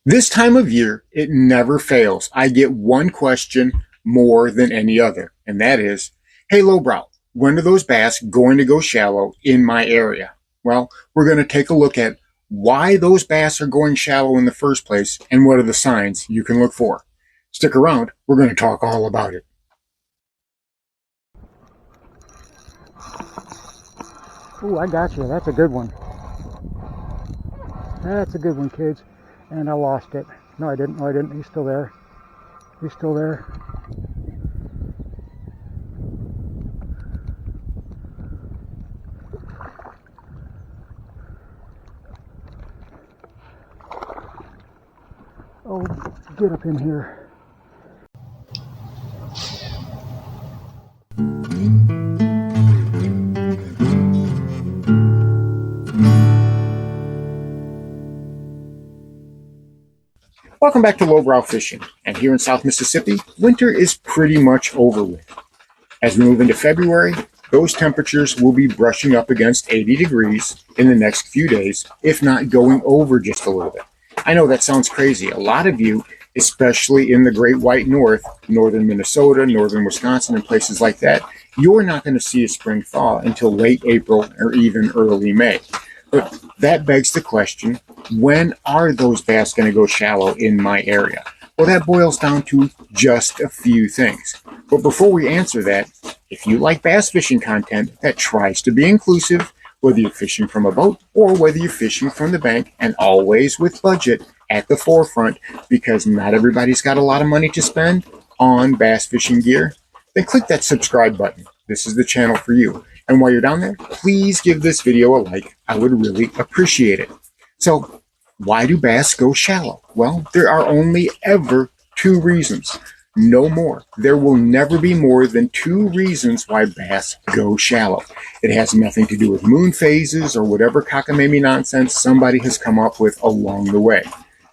This time of year, it never fails. I get one question more than any other, and that is, hey, lowbrow, when are those bass going to go shallow in my area? Well, we're going to take a look at why those bass are going shallow in the first place and what are the signs you can look for. Stick around. We're going to talk all about it. Oh, I got you. That's a good one. That's a good one, kids. And I lost it. No, I didn't. No, I didn't. He's still there. He's still there. Oh, get up in here. Welcome back to Lowbrow Fishing. And here in South Mississippi, winter is pretty much over with. As we move into February, those temperatures will be brushing up against 80 degrees in the next few days, if not going over just a little bit. I know that sounds crazy. A lot of you, especially in the Great White North, northern Minnesota, northern Wisconsin, and places like that, you're not going to see a spring thaw until late April or even early May. But that begs the question, when are those bass going to go shallow in my area? Well, that boils down to just a few things. But before we answer that, if you like bass fishing content that tries to be inclusive, whether you're fishing from a boat or whether you're fishing from the bank, and always with budget at the forefront, because not everybody's got a lot of money to spend on bass fishing gear, then click that subscribe button. This is the channel for you. And while you're down there, please give this video a like. I would really appreciate it. So, why do bass go shallow? Well, there are only ever two reasons. No more. There will never be more than two reasons why bass go shallow. It has nothing to do with moon phases or whatever cockamamie nonsense somebody has come up with along the way.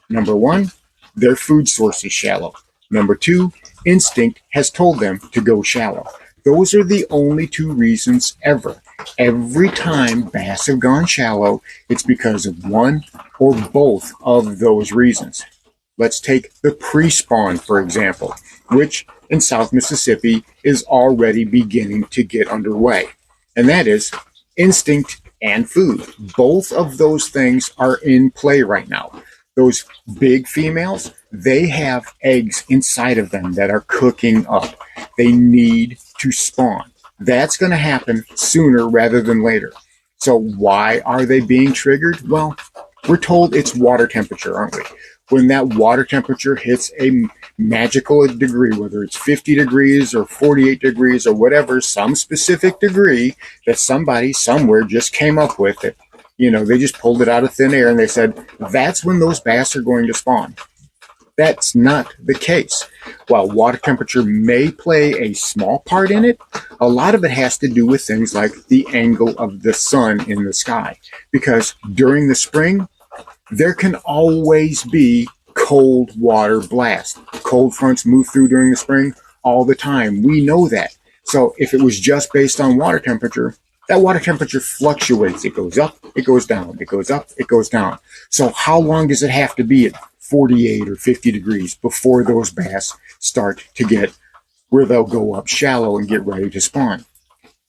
Number one, their food source is shallow. Number two, instinct has told them to go shallow. Those are the only two reasons ever. Every time bass have gone shallow, it's because of one or both of those reasons. Let's take the pre-spawn, for example, which in South Mississippi is already beginning to get underway. And that is instinct and food. Both of those things are in play right now. Those big females, they have eggs inside of them that are cooking up. They need to spawn. That's going to happen sooner rather than later. So why are they being triggered? Well, we're told it's water temperature, aren't we? When that water temperature hits a magical degree, whether it's 50 degrees or 48 degrees or whatever, some specific degree that somebody somewhere just came up with it, they just pulled it out of thin air and they said, that's when those bass are going to spawn. That's not the case. While water temperature may play a small part in it, a lot of it has to do with things like the angle of the sun in the sky. Because during the spring, there can always be cold water blast. Cold fronts move through during the spring all the time. We know that. So if it was just based on water temperature, that water temperature fluctuates. It goes up, it goes down, it goes up, it goes down. So how long does it have to be at 48 or 50 degrees before those bass start to get where they'll go up shallow and get ready to spawn?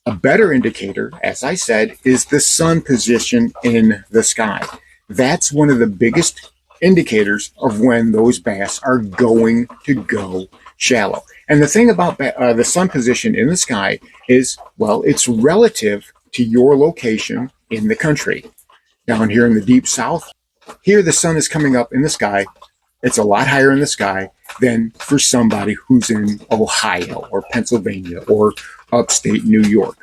A better indicator, as I said, is the sun position in the sky. That's one of the biggest indicators of when those bass are going to go shallow. And the thing about the sun position in the sky is, well, it's relative to your location in the country. Down here in the deep south, here the sun is coming up in the sky. It's a lot higher in the sky than for somebody who's in Ohio or Pennsylvania or upstate New York.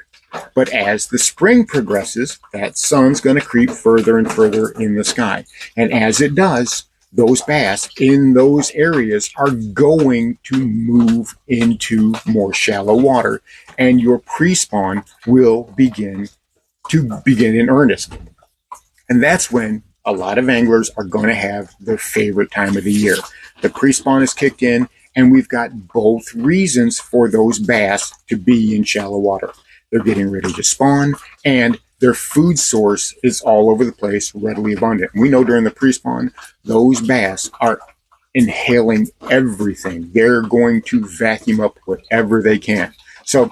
But as the spring progresses, that sun's going to creep further and further in the sky. And as it does, those bass in those areas are going to move into more shallow water, and your pre-spawn will begin in earnest. And that's when a lot of anglers are going to have their favorite time of the year. The pre-spawn is kicked in, and we've got both reasons for those bass to be in shallow water. They're getting ready to spawn, and their food source is all over the place, readily abundant. We know during the pre-spawn, those bass are inhaling everything. They're going to vacuum up whatever they can. So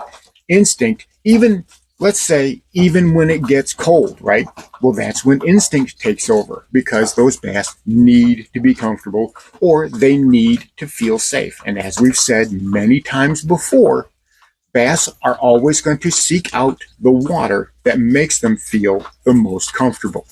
instinct, even, let's say, even when it gets cold, right? Well, that's when instinct takes over, because those bass need to be comfortable, or they need to feel safe. And as we've said many times before, bass are always going to seek out the water that makes them feel the most comfortable.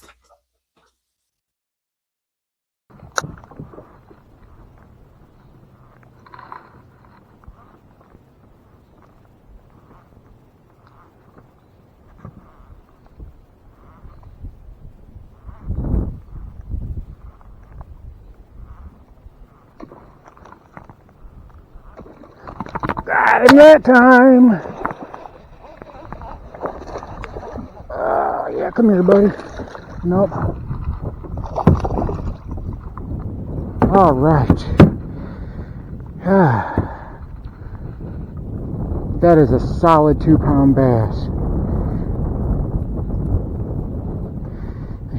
Got him that time. Yeah, come here, buddy. Nope. All right. That is a solid 2-pound bass.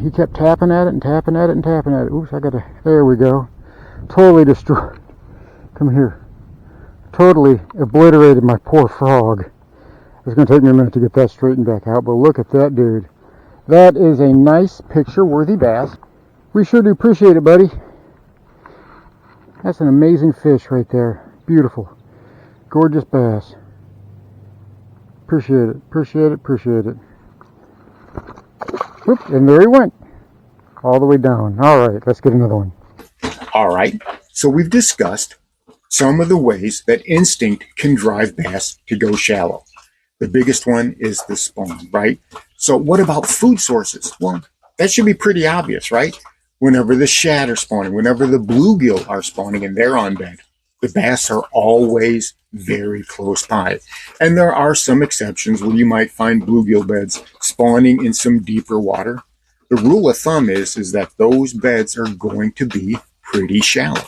He kept tapping at it and tapping at it and tapping at it. Oops, there we go. Totally destroyed. Come here. Totally obliterated my poor frog. It's going to take me a minute to get that straightened back out, but look at that dude. That is a nice picture-worthy bass. We sure do appreciate it, buddy. That's an amazing fish right there. Beautiful. Gorgeous bass. Appreciate it, appreciate it, appreciate it. Whoop, and there he went. All the way down. All right, let's get another one. All right, so we've discussed some of the ways that instinct can drive bass to go shallow. The biggest one is the spawn, right? So what about food sources? Well, that should be pretty obvious, right? Whenever the shad are spawning, whenever the bluegill are spawning and they're on bed, the bass are always very close by. And there are some exceptions where you might find bluegill beds spawning in some deeper water. The rule of thumb is that those beds are going to be pretty shallow.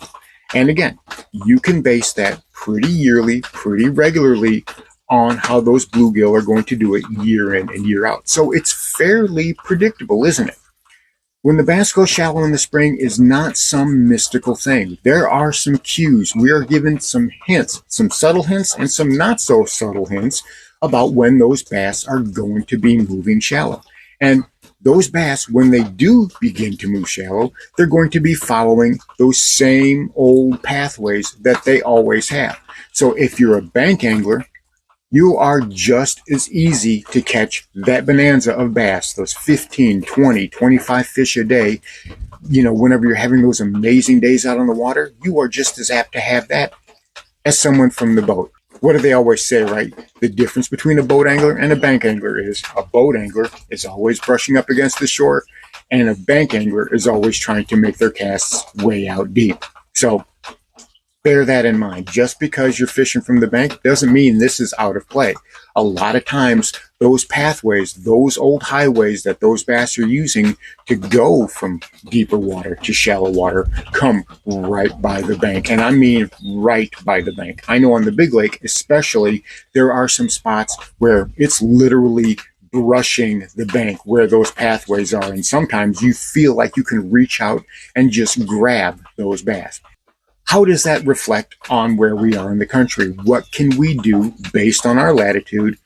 And again, you can base that pretty yearly, pretty regularly on how those bluegill are going to do it year in and year out. So it's fairly predictable, isn't it? When the bass go shallow in the spring is not some mystical thing. There are some cues. We are given some hints, some subtle hints and some not so subtle hints about when those bass are going to be moving shallow. And those bass, when they do begin to move shallow, they're going to be following those same old pathways that they always have. So if you're a bank angler, you are just as easy to catch that bonanza of bass, those 15, 20, 25 fish a day. You know, whenever you're having those amazing days out on the water, you are just as apt to have that as someone from the boat. What do they always say, right? The difference between a boat angler and a bank angler is a boat angler is always brushing up against the shore, and a bank angler is always trying to make their casts way out deep. So bear that in mind. Just because you're fishing from the bank doesn't mean this is out of play. A lot of times, those pathways, those old highways that those bass are using to go from deeper water to shallow water come right by the bank. And I mean right by the bank. I know on the big lake especially, there are some spots where it's literally brushing the bank where those pathways are. And sometimes you feel like you can reach out and just grab those bass. How does that reflect on where we are in the country? What can we do based on our latitude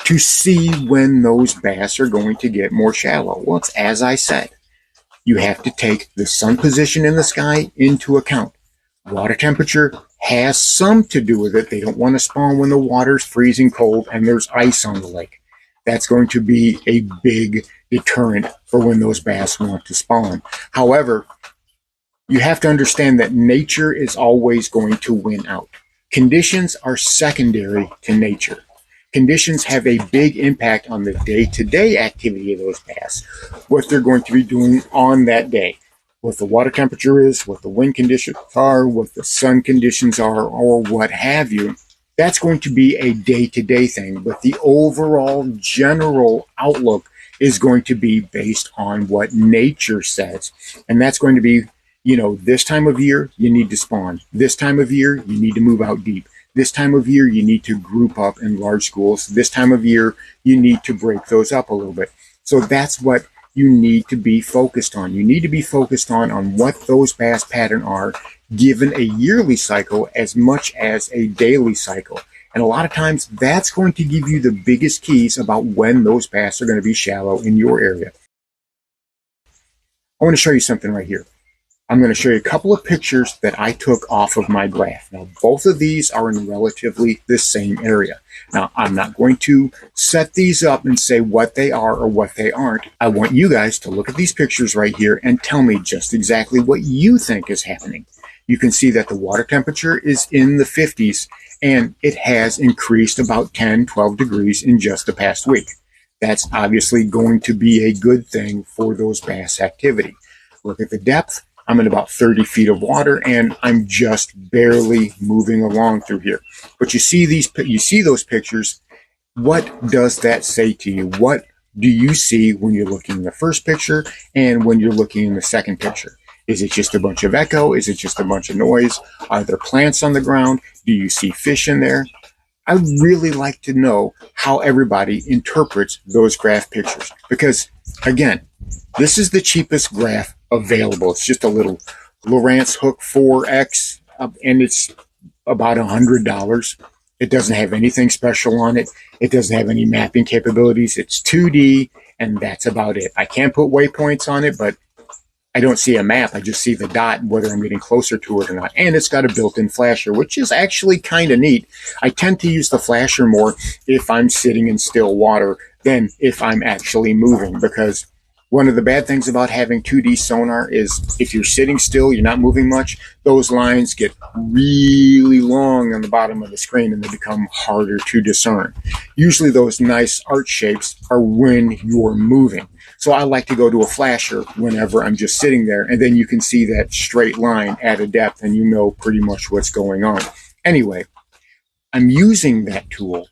to see when those bass are going to get more shallow? Well, it's as I said, you have to take the sun position in the sky into account. Water temperature has some to do with it. They don't want to spawn when the water's freezing cold and there's ice on the lake. That's going to be a big deterrent for when those bass want to spawn. However, you have to understand that nature is always going to win out. Conditions are secondary to nature. Conditions have a big impact on the day-to-day activity of those bass, what they're going to be doing on that day, what the water temperature is, what the wind conditions are, what the sun conditions are, or what have you. That's going to be a day-to-day thing, but the overall general outlook is going to be based on what nature says, and that's going to be, you know, this time of year, you need to spawn. This time of year, you need to move out deep. This time of year, you need to group up in large schools. This time of year, you need to break those up a little bit. So that's what you need to be focused on. You need to be focused on what those bass pattern are given a yearly cycle as much as a daily cycle. And a lot of times that's going to give you the biggest keys about when those bass are going to be shallow in your area. I want to show you something right here. I'm going to show you a couple of pictures that I took off of my graph. Now, both of these are in relatively the same area. Now, I'm not going to set these up and say what they are or what they aren't. I want you guys to look at these pictures right here and tell me just exactly what you think is happening. You can see that the water temperature is in the 50s, and it has increased about 10, 12 degrees in just the past week. That's obviously going to be a good thing for those bass activity. Look at the depth. I'm in about 30 feet of water, and I'm just barely moving along through here. But you see those pictures. What does that say to you? What do you see when you're looking in the first picture and when you're looking in the second picture? Is it just a bunch of echo? Is it just a bunch of noise? Are there plants on the ground? Do you see fish in there? I really like to know how everybody interprets those graph pictures, because again, this is the cheapest graph available. It's just a little Lowrance Hook 4X, and it's about $100. It doesn't have anything special on it. It doesn't have any mapping capabilities. It's 2D, and that's about it. I can't put waypoints on it, but I don't see a map. I just see the dot, whether I'm getting closer to it or not. And it's got a built-in flasher, which is actually kind of neat. I tend to use the flasher more if I'm sitting in still water than if I'm actually moving, because one of the bad things about having 2D sonar is if you're sitting still, you're not moving much, those lines get really long on the bottom of the screen and they become harder to discern. Usually those nice arch shapes are when you're moving. So I like to go to a flasher whenever I'm just sitting there, and then you can see that straight line at a depth and you know pretty much what's going on. Anyway, I'm using that tool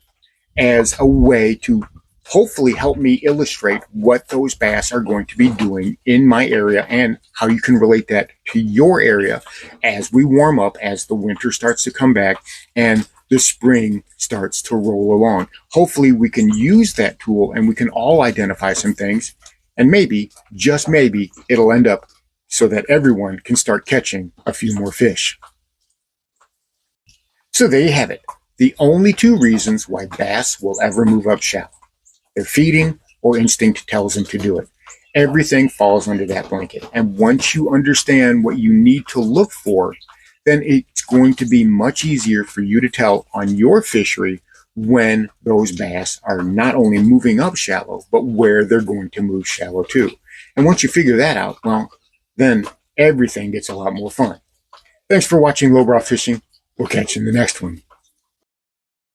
as a way to hopefully help me illustrate what those bass are going to be doing in my area and how you can relate that to your area as we warm up, as the winter starts to come back and the spring starts to roll along. Hopefully we can use that tool and we can all identify some things, and maybe, just maybe, it'll end up so that everyone can start catching a few more fish. So there you have it. The only two reasons why bass will ever move up shallow. They're feeding, or instinct tells them to do it. Everything falls under that blanket. And once you understand what you need to look for, then it's going to be much easier for you to tell on your fishery when those bass are not only moving up shallow, but where they're going to move shallow to. And once you figure that out, well, then everything gets a lot more fun. Thanks for watching Lowbrow Fishing. We'll catch you in the next one.